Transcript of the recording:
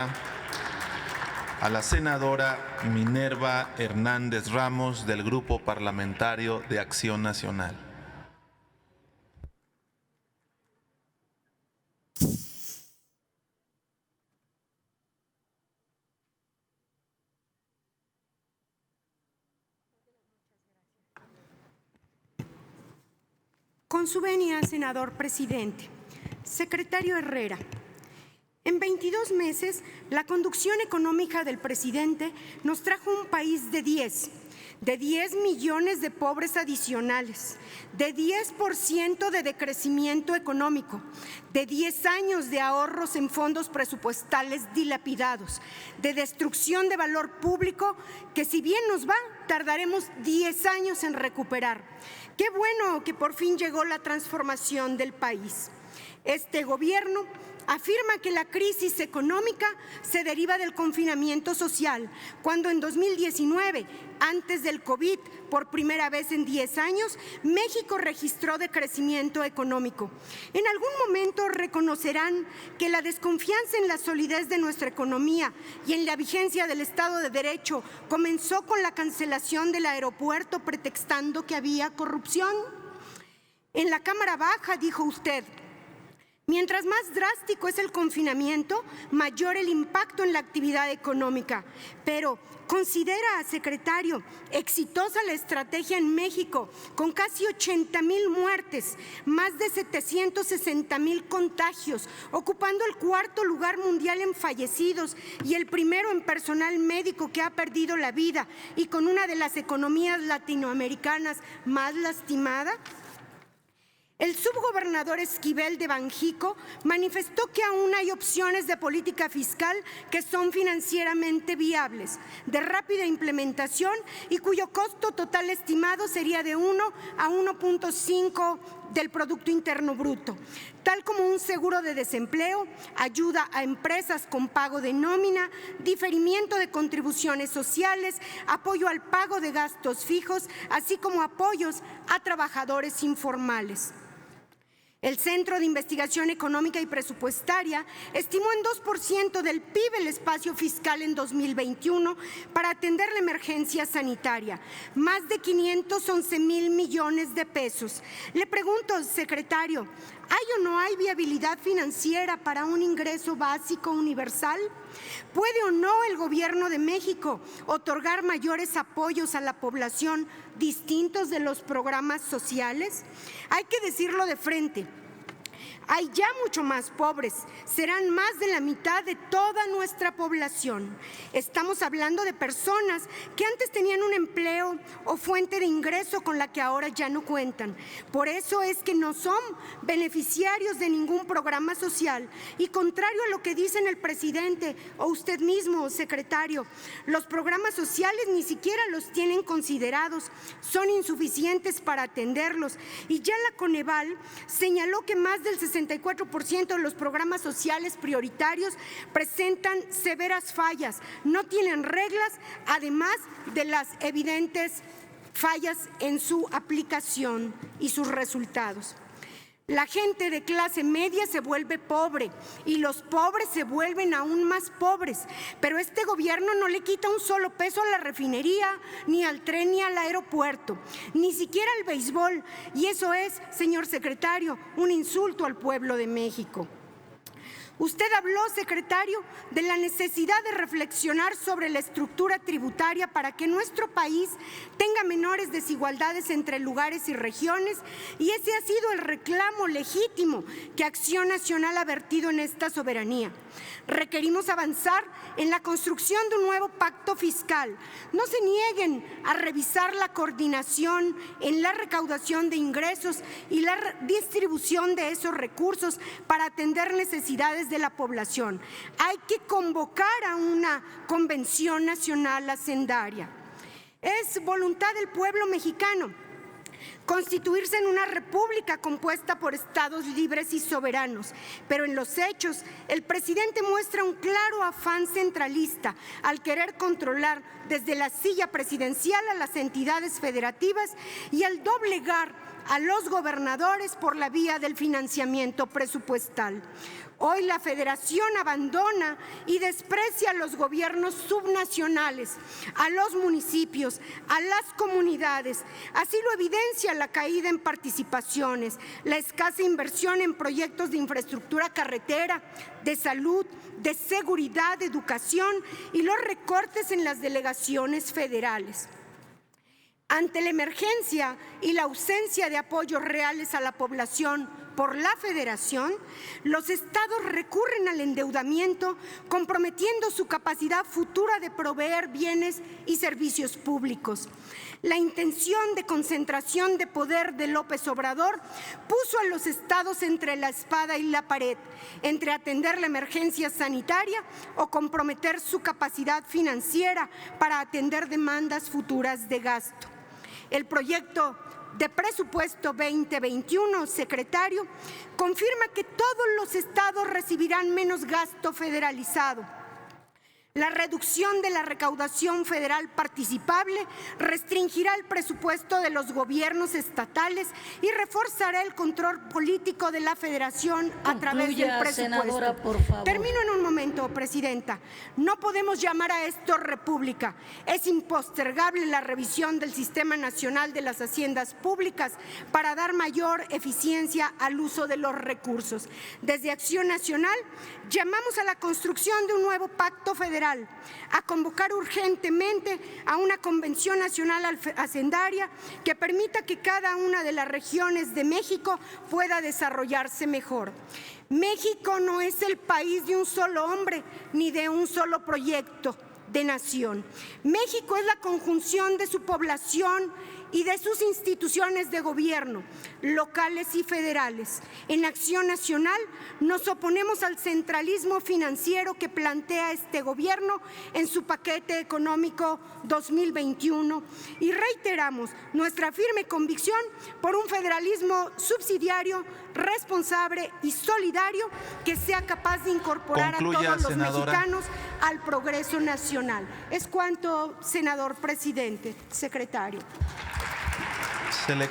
a la senadora Minerva Hernández Ramos del Grupo Parlamentario de Acción Nacional. Con su venia, senador presidente. Secretario Herrera, en 22 meses, la conducción económica del presidente nos trajo un país de 10 millones de pobres adicionales, de 10% de decrecimiento económico, de 10 años de ahorros en fondos presupuestales dilapidados, de destrucción de valor público que, si bien nos va, tardaremos 10 años en recuperar. Qué bueno que por fin llegó la transformación del país. Este gobierno afirma que la crisis económica se deriva del confinamiento social, cuando en 2019, antes del COVID, por primera vez en 10 años, México registró decrecimiento económico. En algún momento reconocerán que la desconfianza en la solidez de nuestra economía y en la vigencia del Estado de Derecho comenzó con la cancelación del aeropuerto pretextando que había corrupción. En la Cámara Baja dijo usted: mientras más drástico es el confinamiento, mayor el impacto en la actividad económica. Pero, ¿considera, secretario, exitosa la estrategia en México, con casi 80,000 muertes, más de 760,000 contagios, ocupando el 4º lugar mundial en fallecidos y el primero en personal médico que ha perdido la vida, y con una de las economías latinoamericanas más lastimada? El subgobernador Esquivel de Banjico manifestó que aún hay opciones de política fiscal que son financieramente viables, de rápida implementación y cuyo costo total estimado sería de 1 a 1.5 del Producto Interno Bruto, tal como un seguro de desempleo, ayuda a empresas con pago de nómina, diferimiento de contribuciones sociales, apoyo al pago de gastos fijos, así como apoyos a trabajadores informales. El Centro de Investigación Económica y Presupuestaria estimó en 2% del PIB el espacio fiscal en 2021 para atender la emergencia sanitaria, más de 511,000 millones de pesos. Le pregunto, secretario, ¿hay o no hay viabilidad financiera para un ingreso básico universal? ¿Puede o no el Gobierno de México otorgar mayores apoyos a la población distintos de los programas sociales? Hay que decirlo de frente. Hay ya mucho más pobres, serán más de la mitad de toda nuestra población. Estamos hablando de personas que antes tenían un empleo o fuente de ingreso con la que ahora ya no cuentan. Por eso es que no son beneficiarios de ningún programa social. Y contrario a lo que dicen el presidente o usted mismo, secretario, los programas sociales ni siquiera los tienen considerados, son insuficientes para atenderlos. Y ya la Coneval señaló que más del 64% de los programas sociales prioritarios presentan severas fallas, no tienen reglas, además de las evidentes fallas en su aplicación y sus resultados. La gente de clase media se vuelve pobre y los pobres se vuelven aún más pobres, pero este gobierno no le quita un solo peso a la refinería, ni al tren, ni al aeropuerto, ni siquiera al béisbol, y eso es, señor secretario, un insulto al pueblo de México. Usted habló, secretario, de la necesidad de reflexionar sobre la estructura tributaria para que nuestro país tenga menores desigualdades entre lugares y regiones, y ese ha sido el reclamo legítimo que Acción Nacional ha vertido en esta soberanía. Requerimos avanzar en la construcción de un nuevo pacto fiscal. No se nieguen a revisar la coordinación en la recaudación de ingresos y la distribución de esos recursos para atender necesidades de la población. Hay que convocar a una convención nacional hacendaria. Es voluntad del pueblo mexicano constituirse en una república compuesta por estados libres y soberanos, pero en los hechos el presidente muestra un claro afán centralista al querer controlar desde la silla presidencial a las entidades federativas y al doblegar a los gobernadores por la vía del financiamiento presupuestal. Hoy la Federación abandona y desprecia a los gobiernos subnacionales, a los municipios, a las comunidades. Así lo evidencia la caída en participaciones, la escasa inversión en proyectos de infraestructura carretera, de salud, de seguridad, de educación y los recortes en las delegaciones federales. Ante la emergencia y la ausencia de apoyos reales a la población por la Federación, los estados recurren al endeudamiento, comprometiendo su capacidad futura de proveer bienes y servicios públicos. La intención de concentración de poder de López Obrador puso a los estados entre la espada y la pared, entre atender la emergencia sanitaria o comprometer su capacidad financiera para atender demandas futuras de gasto. El proyecto de presupuesto 2021, secretario, confirma que todos los estados recibirán menos gasto federalizado. La reducción de la recaudación federal participable restringirá el presupuesto de los gobiernos estatales y reforzará el control político de la Federación a través del presupuesto. Senadora, por favor. Termino en un momento, Presidenta. No podemos llamar a esto república. Es impostergable la revisión del Sistema Nacional de las Haciendas Públicas para dar mayor eficiencia al uso de los recursos. Desde Acción Nacional llamamos a la construcción de un nuevo pacto federal, a convocar urgentemente a una Convención Nacional Hacendaria que permita que cada una de las regiones de México pueda desarrollarse mejor. México no es el país de un solo hombre ni de un solo proyecto de nación. México es la conjunción de su población y de sus instituciones de gobierno, locales y federales. En Acción Nacional nos oponemos al centralismo financiero que plantea este gobierno en su paquete económico 2021 y reiteramos nuestra firme convicción por un federalismo subsidiario, responsable y solidario que sea capaz de incorporar Concluya, a todos los senadora. mexicanos al progreso nacional. Es cuanto, senador presidente, secretario. Se le